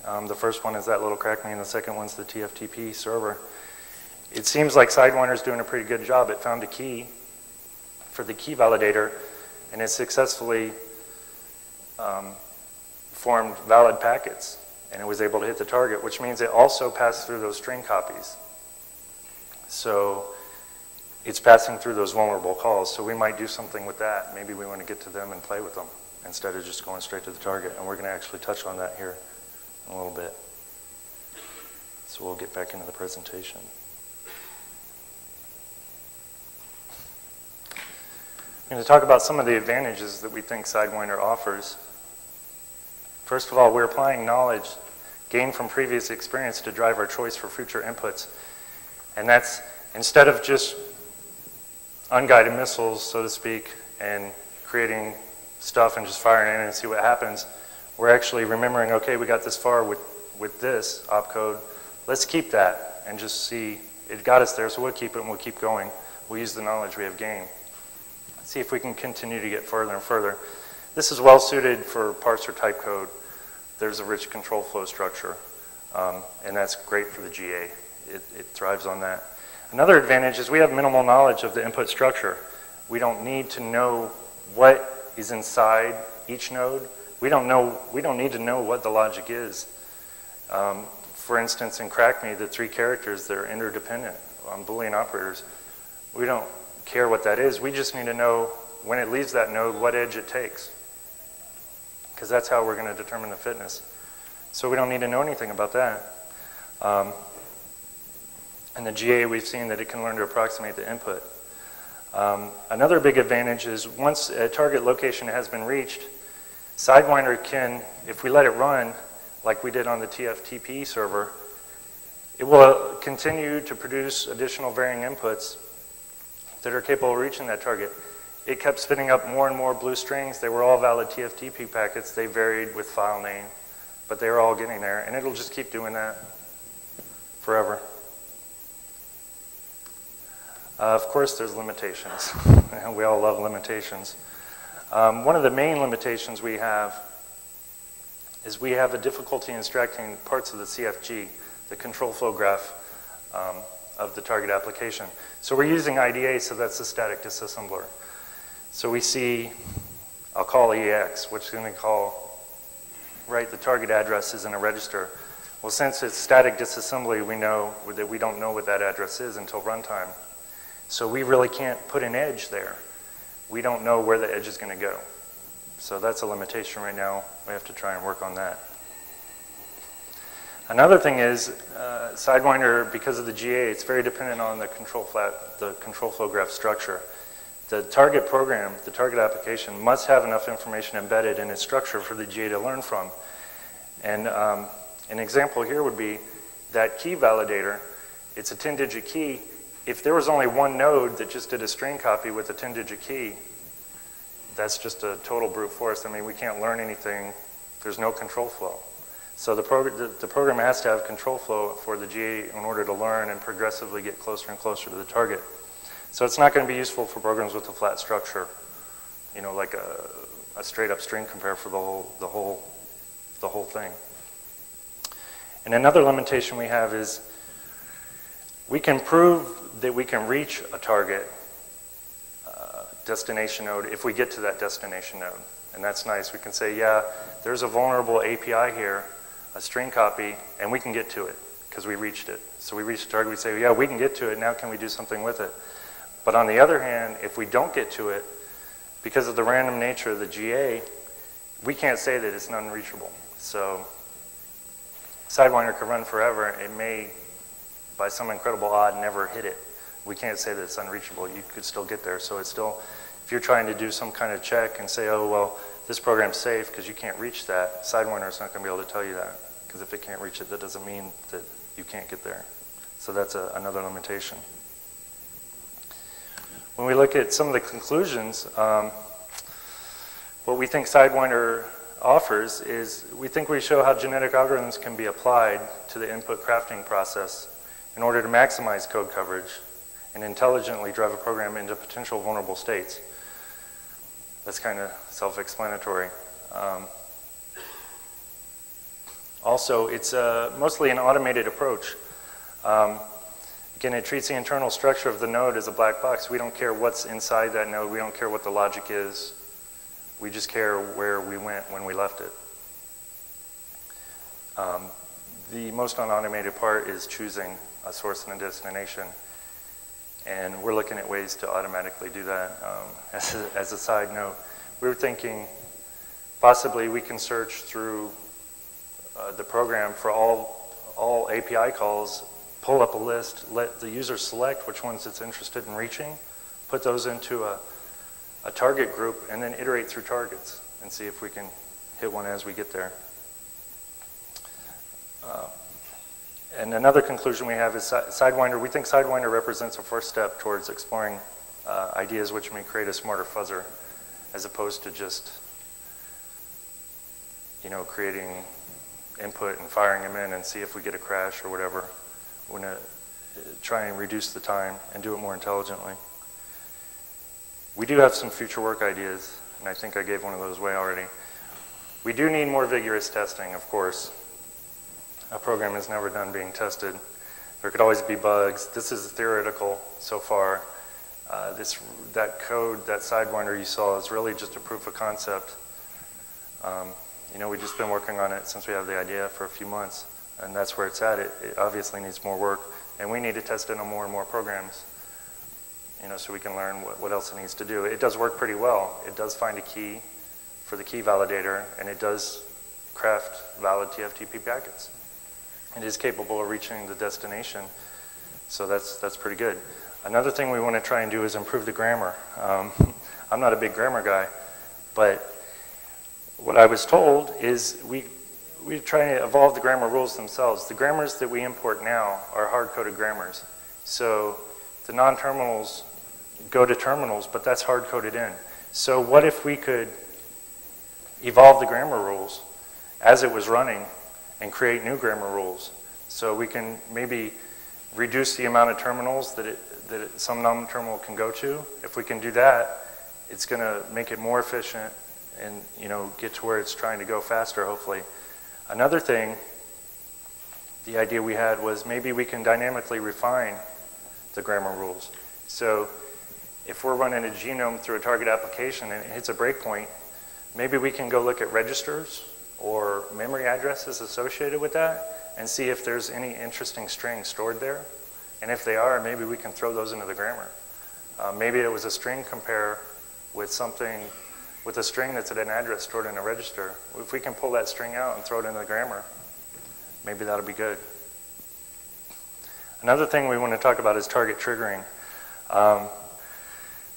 The first one is that little crack me, and the second one's the TFTP server. It seems like Sidewinder's doing a pretty good job. It found a key for the key validator, and it successfully formed valid packets, and it was able to hit the target, which means it also passed through those string copies. So it's passing through those vulnerable calls, so we might do something with that. Maybe we want to get to them and play with them instead of just going straight to the target, and we're going to actually touch on that here in a little bit. So we'll get back into the presentation. I'm going to talk about some of the advantages that we think Sidewinder offers. First of all, we're applying knowledge gained from previous experience to drive our choice for future inputs. And that's, instead of just unguided missiles, so to speak, and creating stuff and just firing it in and see what happens, we're actually remembering, okay, we got this far with this opcode. Let's keep that and just see, it got us there, so we'll keep it and we'll keep going. We'll use the knowledge we have gained. See if we can continue to get further and further. This is well suited for parser type code. There's a rich control flow structure, and that's great for the GA. It thrives on that. Another advantage is we have minimal knowledge of the input structure. We don't need to know what is inside each node. We don't need to know what the logic is. For instance, in CrackMe, the 3 characters, they're interdependent on Boolean operators. We don't care what that is. We just need to know when it leaves that node what edge it takes, because that's how we're going to determine the fitness. So we don't need to know anything about that. In the GA, we've seen that it can learn to approximate the input. Another big advantage is once a target location has been reached, Sidewinder can, if we let it run, like we did on the TFTP server, it will continue to produce additional varying inputs that are capable of reaching that target. It kept spinning up more and more blue strings. They were all valid TFTP packets. They varied with file name, but they were all getting there, and it'll just keep doing that forever. Of course, there's limitations. We all love limitations. One of the main limitations we have is we have a difficulty in extracting parts of the CFG, the control flow graph of the target application. So we're using IDA, so that's the static disassembler. So we see, I'll call EX, which is going to call, right, the target address is in a register. Well, since it's static disassembly, we know that we don't know what that address is until runtime. So we really can't put an edge there. We don't know where the edge is going to go. So that's a limitation right now. We have to try and work on that. Another thing is, Sidewinder, because of the GA, it's very dependent on the control flow graph structure. The target program, the target application, must have enough information embedded in its structure for the GA to learn from. And an example here would be that key validator. It's a 10-digit key. If there was only one node that just did a string copy with a 10-digit key, that's just a total brute force. I mean, we can't learn anything. There's no control flow. So the program has to have control flow for the GA in order to learn and progressively get closer and closer to the target. So it's not going to be useful for programs with a flat structure, you know, like a straight up string compare for the whole thing. And another limitation we have is we can prove that we can reach a target destination node if we get to that destination node. And that's nice. We can say, yeah, there's a vulnerable API here, a string copy, and we can get to it because we reached it. So we reached the target, we say, yeah, we can get to it, now can we do something with it? But on the other hand, if we don't get to it, because of the random nature of the GA, we can't say that it's unreachable. So Sidewinder could run forever. It may, by some incredible odd, never hit it. We can't say that it's unreachable. You could still get there. So it's still, if you're trying to do some kind of check and say, oh, well, this program's safe because you can't reach that, Sidewinder is not going to be able to tell you that. Because if it can't reach it, that doesn't mean that you can't get there. So that's another limitation. When we look at some of the conclusions, what we think Sidewinder offers is we think we show how genetic algorithms can be applied to the input crafting process in order to maximize code coverage and intelligently drive a program into potential vulnerable states. That's kind of self-explanatory. Also, it's mostly an automated approach. Again, it treats the internal structure of the node as a black box. We don't care what's inside that node. We don't care what the logic is. We just care where we went when we left it. The most unautomated part is choosing a source and a destination. And we're looking at ways to automatically do that. As a side note, we were thinking possibly we can search through the program for all API calls, pull up a list, let the user select which ones it's interested in reaching, put those into a target group, and then iterate through targets and see if we can hit one as we get there. And another conclusion we have is Sidewinder. We think Sidewinder represents a first step towards exploring ideas which may create a smarter fuzzer, as opposed to just, you know, creating input and firing them in and see if we get a crash or whatever. We're going to try and reduce the time and do it more intelligently. We do have some future work ideas, and I think I gave one of those away already. We do need more vigorous testing, of course. A program is never done being tested. There could always be bugs. This is theoretical so far. That code, that Sidewinder you saw, is really just a proof of concept. You know, we've just been working on it since we have the idea for a few months, and that's where it's at. It obviously needs more work, and we need to test it on more and more programs, you know, so we can learn what else it needs to do. It does work pretty well. It does find a key for the key validator, and it does craft valid TFTP packets. It is capable of reaching the destination, so that's pretty good. Another thing we want to try and do is improve the grammar. I'm not a big grammar guy, but what I was told is we try to evolve the grammar rules themselves. The grammars that we import now are hard-coded grammars. So the non-terminals go to terminals, but that's hard-coded in. So what if we could evolve the grammar rules as it was running and create new grammar rules? So we can maybe reduce the amount of terminals that some non-terminal can go to. If we can do that, it's going to make it more efficient and, you know, get to where it's trying to go faster, hopefully. Another thing, the idea we had was maybe we can dynamically refine the grammar rules. So if we're running a genome through a target application and it hits a breakpoint, maybe we can go look at registers or memory addresses associated with that and see if there's any interesting strings stored there. And if they are, maybe we can throw those into the grammar. Maybe it was a string compare with something, with a string that's at an address stored in a register. If we can pull that string out and throw it into the grammar, maybe that'll be good. Another thing we want to talk about is target triggering.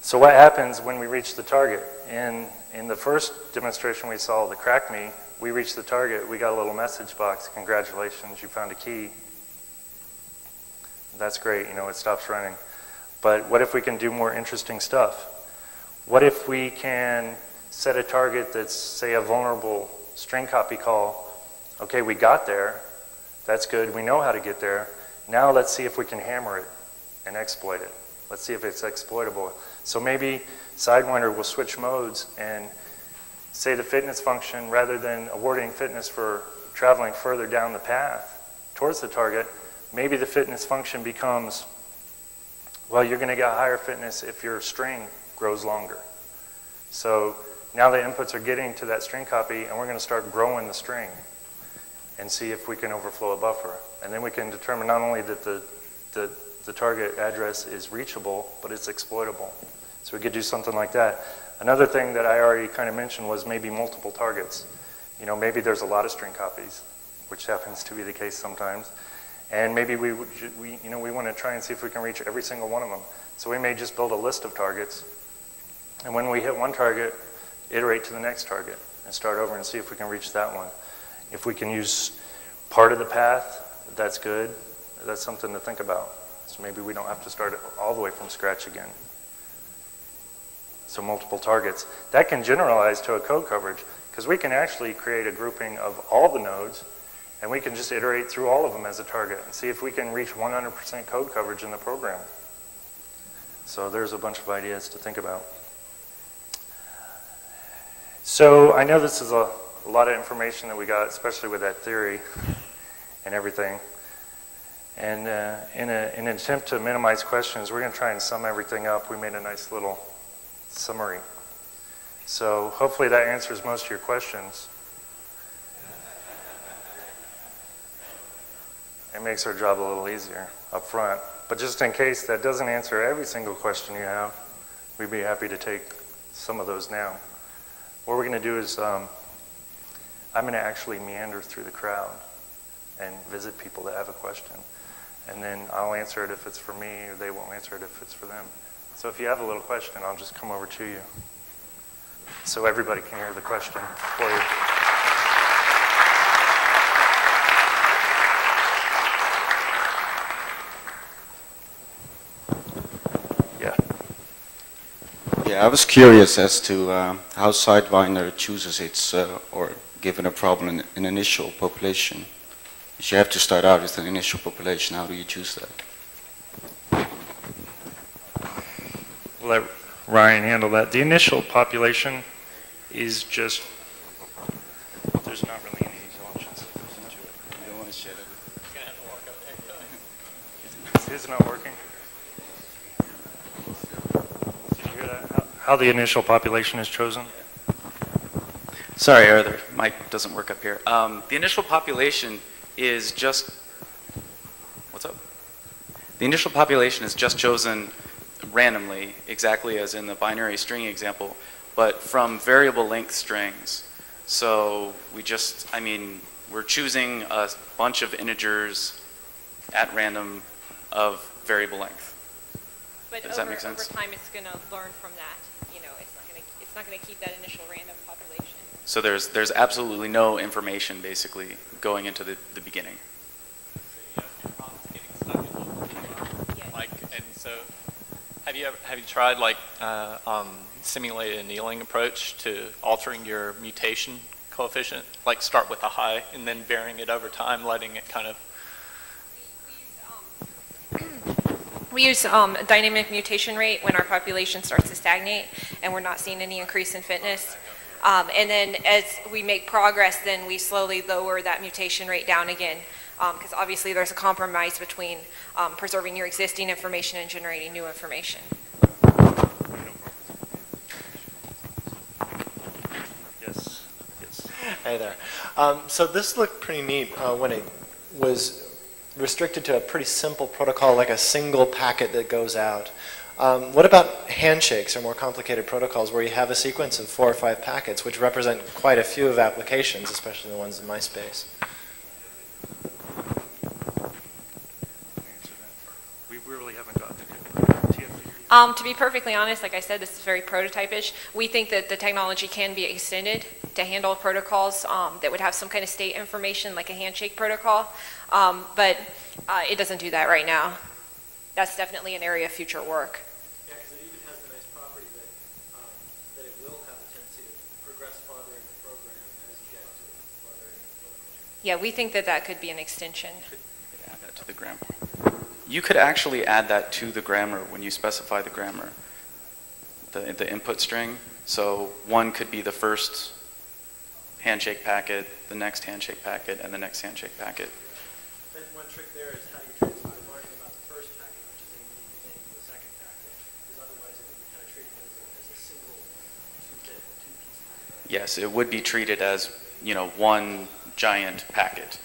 So what happens when we reach the target? In the first demonstration we saw, the crack me, we reached the target, we got a little message box, congratulations, you found a key. That's great, you know, it stops running. But what if we can do more interesting stuff? What if we can set a target that's, say, a vulnerable string copy call? Okay, we got there, that's good, we know how to get there. Now let's see if we can hammer it and exploit it. Let's see if it's exploitable. So maybe Sidewinder will switch modes and say the fitness function, rather than awarding fitness for traveling further down the path towards the target, maybe the fitness function becomes, well, you're going to get higher fitness if your string grows longer. So now the inputs are getting to that string copy, and we're going to start growing the string and see if we can overflow a buffer. And then we can determine not only that the target address is reachable, but it's exploitable. So we could do something like that. Another thing that I already kind of mentioned was maybe multiple targets. You know, maybe there's a lot of string copies, which happens to be the case sometimes. And maybe we want to try and see if we can reach every single one of them. So we may just build a list of targets. And when we hit one target, iterate to the next target and start over and see if we can reach that one. If we can use part of the path, that's good. That's something to think about. So maybe we don't have to start all the way from scratch again. So multiple targets. That can generalize to a code coverage, because we can actually create a grouping of all the nodes, and we can just iterate through all of them as a target and see if we can reach 100% code coverage in the program. So there's a bunch of ideas to think about. So I know this is a a lot of information that we got, especially with that theory and everything. And in an attempt to minimize questions, we're going to try and sum everything up. We made a nice little summary. So hopefully that answers most of your questions. It makes our job a little easier up front. But just in case that doesn't answer every single question you have, we'd be happy to take some of those now. What we're going to do is I'm going to actually meander through the crowd and visit people that have a question. And then I'll answer it if it's for me, or they won't answer it if it's for them. So if you have a little question, I'll just come over to you so everybody can hear the question for you. Yeah, I was curious as to how Sidewinder chooses its, or given a problem, an initial population. If you have to start out with an initial population, how do you choose that? We'll let Ryan handle that. The initial population is just, there's not really any options that goes into it. You don't want to share it. You're going to have to walk over there. Is his not working? Did you hear that? How the initial population is chosen? Sorry, the mic doesn't work up here. The initial population is just, what's up? The initial population is just chosen randomly, exactly as in the binary string example, but from variable length strings. So we just, we're choosing a bunch of integers at random of variable length. But Does that make sense? over time, it's going to learn from that. You know, it's not going to keep that initial random population. So there's absolutely no information basically going into the beginning. So you have problems getting stuck in local. Yes. Like, and so have you tried like simulated annealing approach to altering your mutation coefficient? Like start with a high and then varying it over time, letting it kind of. We use dynamic mutation rate when our population starts to stagnate and we're not seeing any increase in fitness. And then as we make progress, then we slowly lower that mutation rate down again, because obviously there's a compromise between preserving your existing information and generating new information. Yes. Yes. Hey there. So this looked pretty neat when it was restricted to a pretty simple protocol like a single packet that goes out. What about handshakes or more complicated protocols where you have a sequence of 4 or 5 packets, which represent quite a few of applications, especially the ones in my space? We really haven't gotten to TFT. To be perfectly honest, like I said, this is very prototype-ish. We think that the technology can be extended to handle protocols that would have some kind of state information, like a handshake protocol, but it doesn't do that right now. That's definitely an area of future work. Yeah, because it even has the nice property that it will have a tendency to progress farther in the program as you get to farther in the protocol. Yeah, we think that that could be an extension. You could add that to the grammar. You could actually add that to the grammar when you specify the grammar, the input string. So one could be the first handshake packet, the next handshake packet, and the next handshake packet. Then one trick there is how do you transfer the learning about the first packet, which is a unique thing to the second packet, because otherwise it would be kind of treated as a single two-piece packet. Yes, it would be treated as, one giant packet.